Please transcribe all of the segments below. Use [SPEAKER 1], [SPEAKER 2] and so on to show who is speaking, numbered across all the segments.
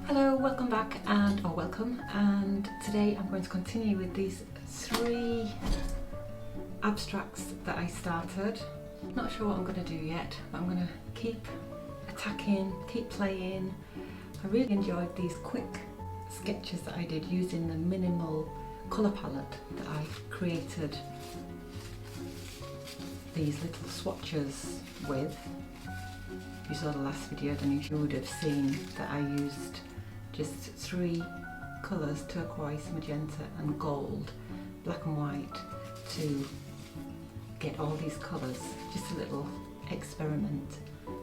[SPEAKER 1] Hello, welcome back or welcome, and today I'm going to continue with these 3 abstracts that I started. Not sure what I'm going to do yet, but I'm going to keep attacking, keep playing. I really enjoyed these quick sketches that I did using the minimal colour palette that I created these little swatches with. If you saw the last video, then you would have seen that I used just 3 colours, turquoise, magenta and gold, black and white, to get all these colours. Just a little experiment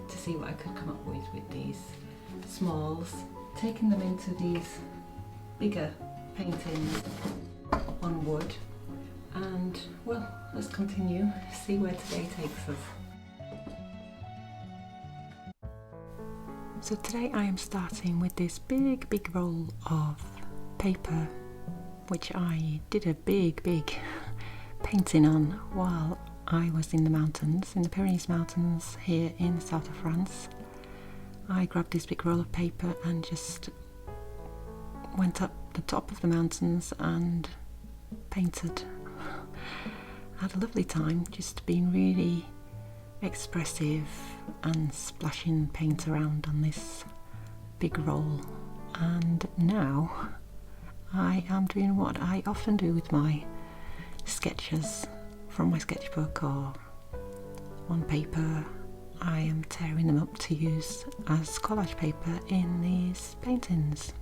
[SPEAKER 1] to see what I could come up with these smalls, taking them into these bigger paintings on wood. And well, let's continue, see where today takes us. So today I am starting with this big roll of paper, which I did a big painting on while I was in the mountains, in the Pyrenees Mountains here in the south of France. I grabbed this big roll of paper and just went up the top of the mountains and painted. I had a lovely time, just being really expressive and splashing paint around on this big roll. And now I am doing what I often do with my sketches from my sketchbook or on paper. I am tearing them up to use as collage paper in these paintings.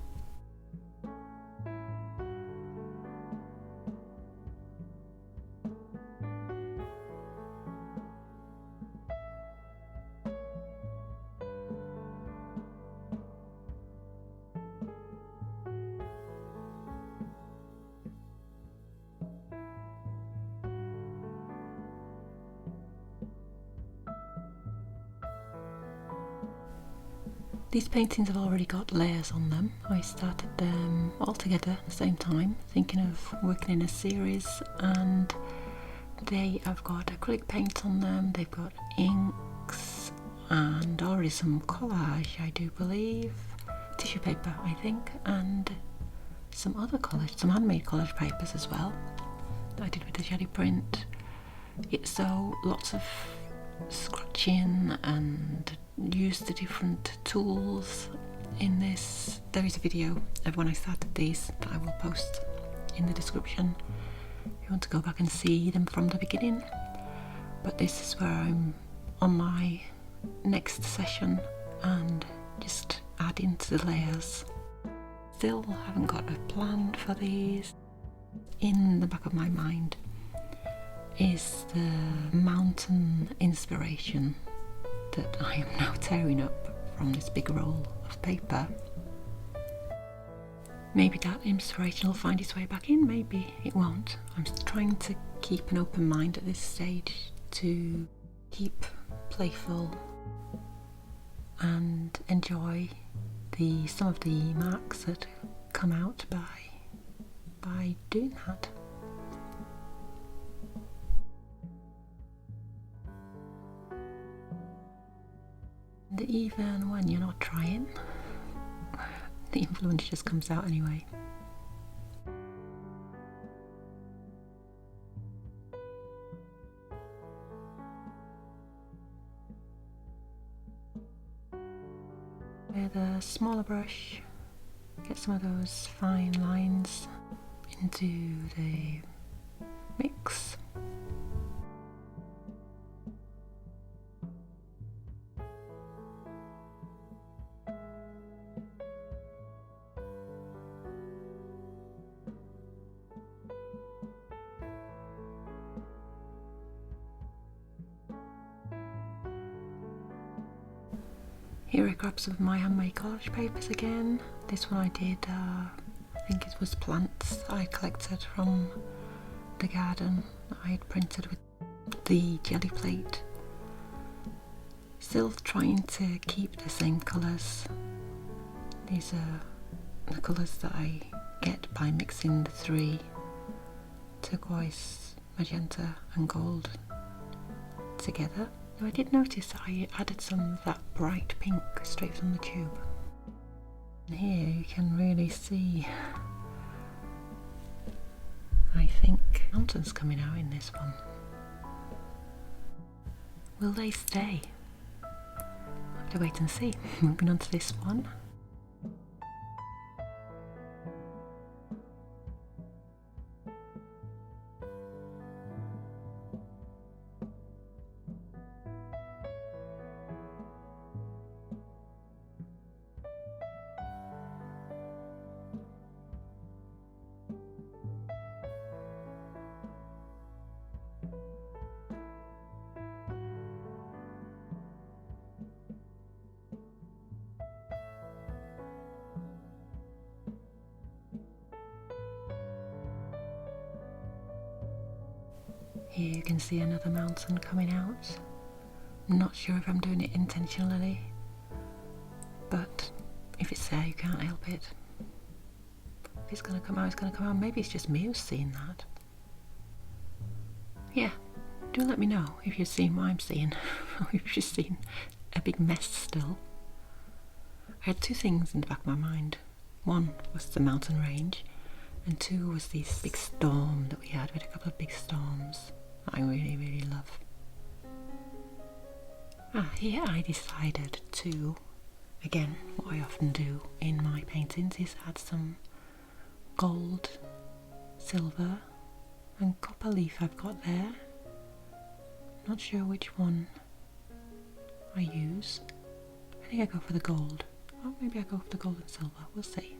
[SPEAKER 1] These paintings have already got layers on them. I started them all together at the same time, thinking of working in a series, and they have got acrylic paint on them, they've got inks and already some collage, I do believe, tissue paper I think, and some other collage, some handmade collage papers as well that I did with the jelly print. So lots of scratching and use the different tools in this. There is a video of when I started these that I will post in the description if you want to go back and see them from the beginning. But this is where I'm on my next session and just adding to the layers. Still haven't got a plan for these. In the back of my mind is the mountain inspiration that I am now tearing up from this big roll of paper. Maybe that inspiration will find its way back in, maybe it won't. I'm trying to keep an open mind at this stage, to keep playful and enjoy some of the marks that come out by doing that. And even when you're not trying, the influence just comes out anyway. With a smaller brush, get some of those fine lines into the mix. Here I grab some of my handmade collage papers again. This one I did, I think it was plants I collected from the garden that I had printed with the jelly plate. Still trying to keep the same colours. These are the colours that I get by mixing the 3, turquoise, magenta and gold, together. I did notice that I added some of that bright pink straight from the tube. And here you can really see, I think, mountains coming out in this one. Will they stay? We'll have to wait and see. Moving on to this one. Here you can see another mountain coming out. I'm not sure if I'm doing it intentionally, but if it's there you can't help it. If it's going to come out, it's going to come out. Maybe it's just me who's seeing that. Yeah, do let me know if you've seen what I'm seeing, or if you've seen a big mess still. I had two things in the back of my mind. One was the mountain range, and two was this big storm that we had. We had a couple of big storms that I really, really love. Here I decided to, again, what I often do in my paintings is add some gold, silver and copper leaf I've got there. Not sure which one I use. I think I go for the gold. Or maybe I go for the gold and silver, we'll see.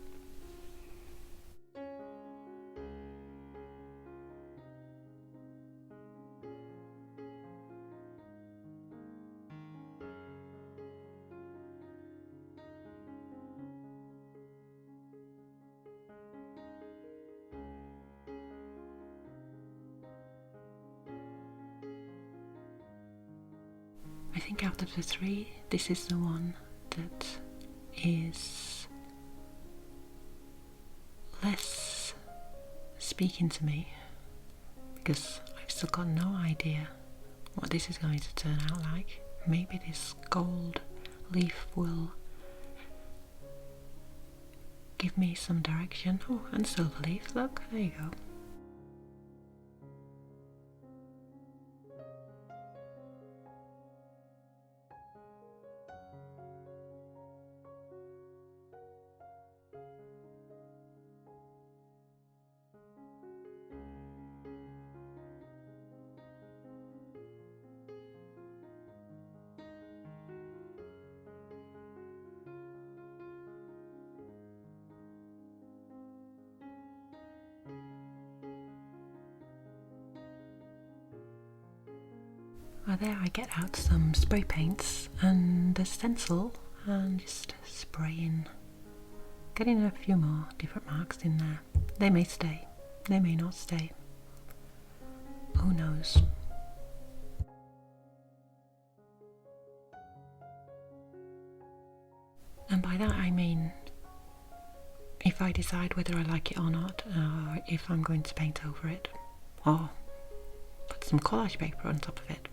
[SPEAKER 1] I think out of the three, this is the one that is less speaking to me, because I've still got no idea what this is going to turn out like. Maybe this gold leaf will give me some direction. Oh, and silver leaf, look, there you go. Well, there I get out some spray paints and a stencil and just spraying, getting a few more different marks in there. They may stay, they may not stay. Who knows? And by that I mean if I decide whether I like it or not, or if I'm going to paint over it, or put some collage paper on top of it.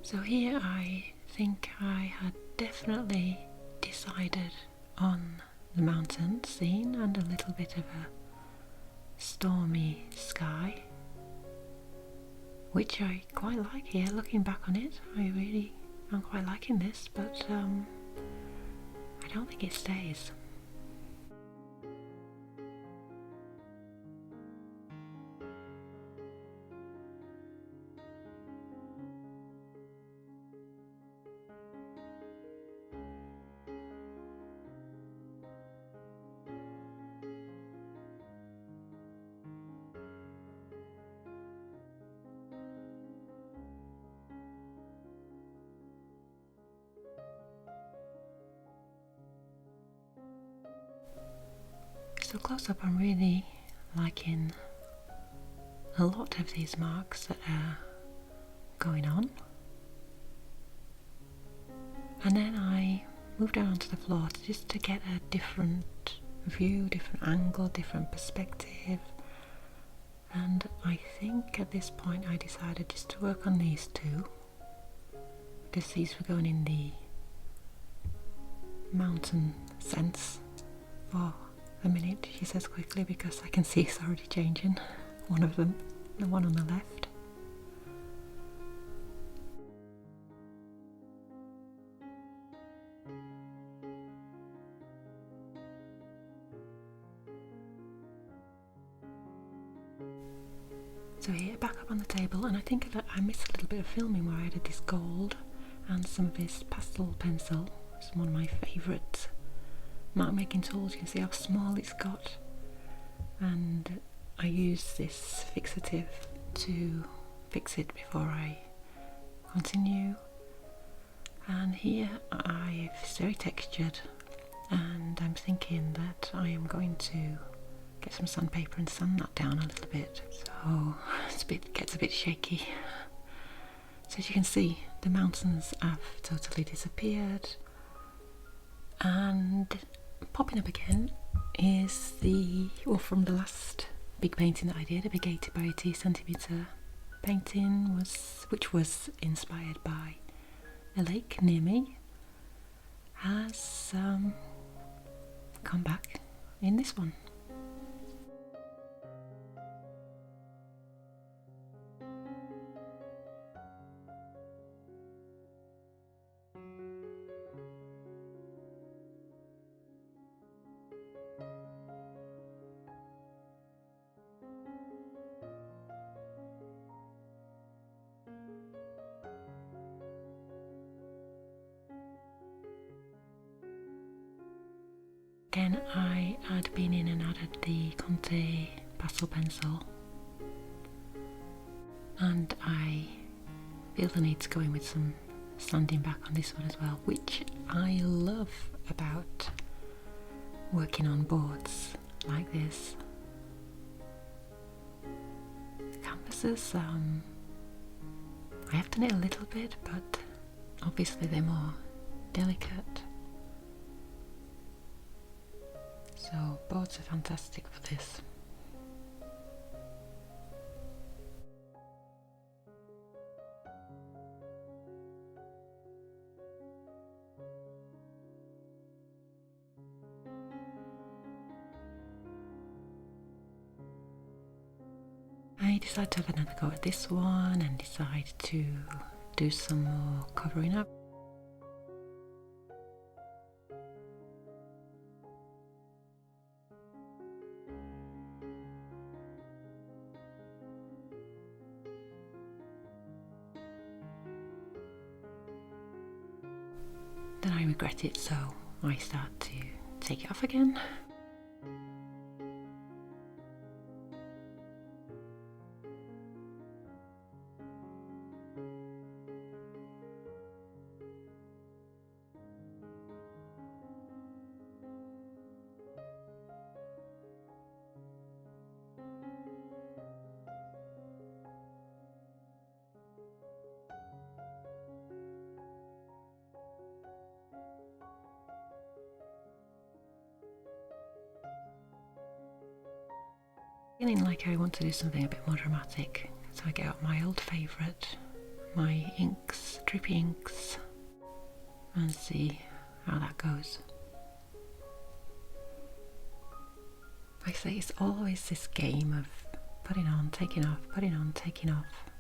[SPEAKER 1] So here I think I had definitely decided on the mountain scene and a little bit of a stormy sky, which I quite like here. Looking back on it, I'm quite liking this, but I don't think it stays. So close up, I'm really liking a lot of these marks that are going on. And then I moved down onto the floor just to get a different view, different angle, different perspective. And I think at this point I decided just to work on these two, because these were going in the mountain sense for a minute, she says quickly, because I can see it's already changing. One of them, the one on the left. So here, back up on the table, and I think I missed a little bit of filming where I added this gold and some of this pastel pencil. It's one of my favourite mark making tools. You can see how small it's got, and I use this fixative to fix it before I continue. And here it's very textured, and I'm thinking that I am going to get some sandpaper and sand that down a little bit, so it gets a bit shaky. So as you can see, the mountains have totally disappeared, and popping up again is from the last big painting that I did, a big 80 by 80 centimetre painting, which was inspired by a lake near me, has come back in this one. Again, I had been in and added the Conte pastel pencil, and I feel the need to go in with some sanding back on this one as well, which I love about working on boards like this. The canvases, I have done it a little bit, but obviously they're more delicate. So boards are fantastic for this. I decided to have another go at this one and decide to do some more covering up. Then I regret it, so I start to take it off again. Feeling like I want to do something a bit more dramatic, so I get out my old favourite, my inks, drippy inks, and see how that goes. Like I say, it's always this game of putting on, taking off, putting on, taking off.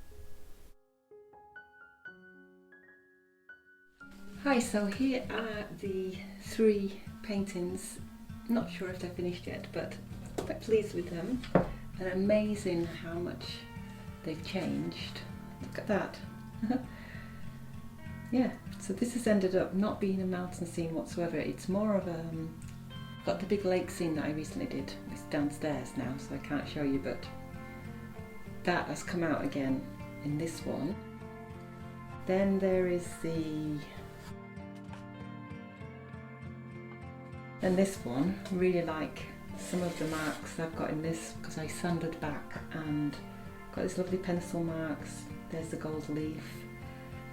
[SPEAKER 1] Hi, so here are the 3 paintings. Not sure if they're finished yet, but quite pleased with them, and amazing how much they've changed. Look at that. Yeah, so this has ended up not being a mountain scene whatsoever. It's more of a got the big lake scene that I recently did. It's downstairs now, so I can't show you, but that has come out again in this one. Then there is and this one, really like some of the marks I've got in this because I sanded back and got these lovely pencil marks. There's the gold leaf.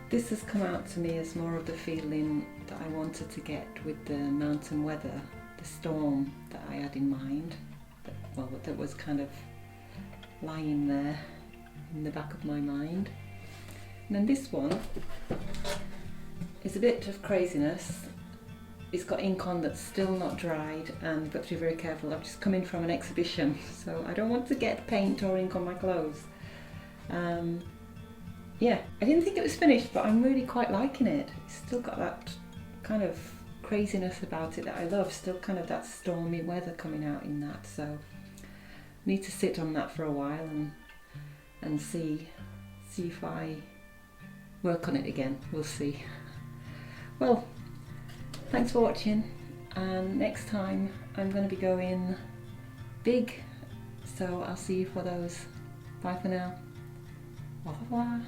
[SPEAKER 1] This has come out to me as more of the feeling that I wanted to get with the mountain weather, the storm that I had in mind, that was kind of lying there in the back of my mind. And then this one is a bit of craziness. It's got ink on that's still not dried, and you've got to be very careful. I've just come in from an exhibition, so I don't want to get paint or ink on my clothes. Yeah, I didn't think it was finished, but I'm really quite liking it. It's still got that kind of craziness about it that I love, still kind of that stormy weather coming out in that, so I need to sit on that for a while and see if I work on it again. We'll see. Well, thanks for watching, and next time I'm going to be going big, so I'll see you for those. Bye for now. Au revoir.